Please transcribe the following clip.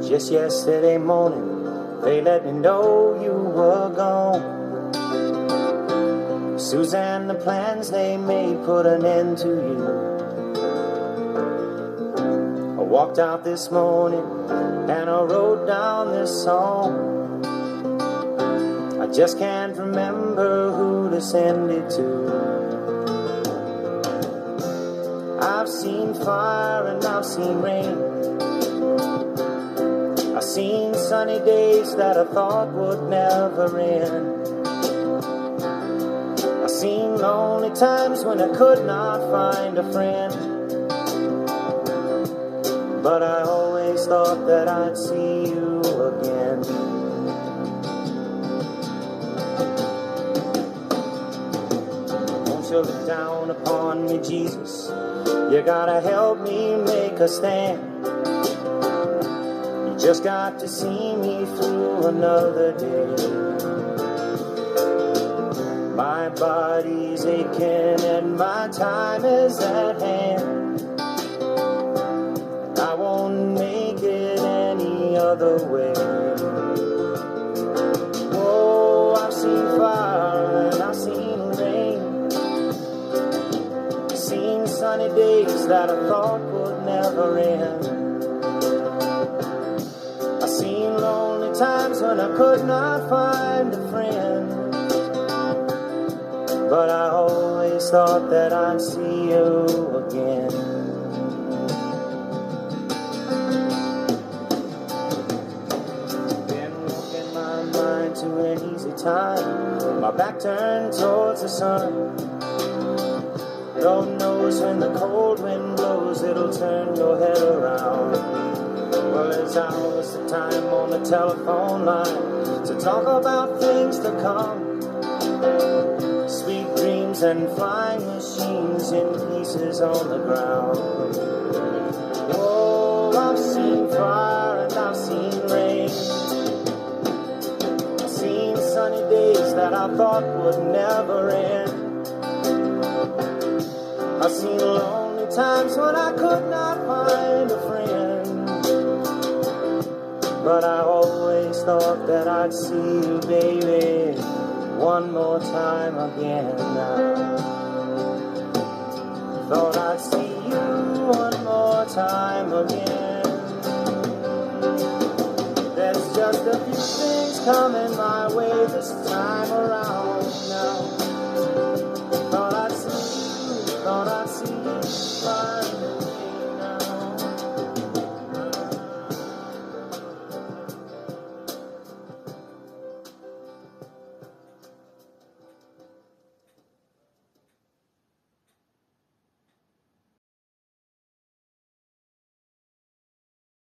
Just yesterday morning, they let me know you were gone. Suzanne, the plans they made put an end to you. I walked out this morning and I wrote down this song. I just can't remember who to send it to. I've seen fire and I've seen rain. I've seen sunny days that I thought would never end. I've seen lonely times when I could not find a friend. But I always thought that I'd see you again. Won't you look down upon me, Jesus? You gotta help me make a stand. You just got to see me through another day. My body's aching and my time is at hand. I won't make it any other way. Oh, I've seen fire and I've seen rain. I've seen sunny days that I thought would never end. I've seen lonely times when I could not find a friend. But I always thought that I'd see you again. Been walking my mind to an easy time, my back turned towards the sun. Lord knows when the cold wind blows, it'll turn your head around. Well, there's hours of time on the telephone line to talk about things to come. Sweet dreams and flying machines in pieces on the ground. Oh, I've seen fire and I've seen rain. I've seen sunny days that I thought would never end. I've seen lonely times when I could not find a friend. But I always thought that I'd see you, baby, one more time again now. Thought I'd see you one more time again. There's just a few things coming my way this time around now.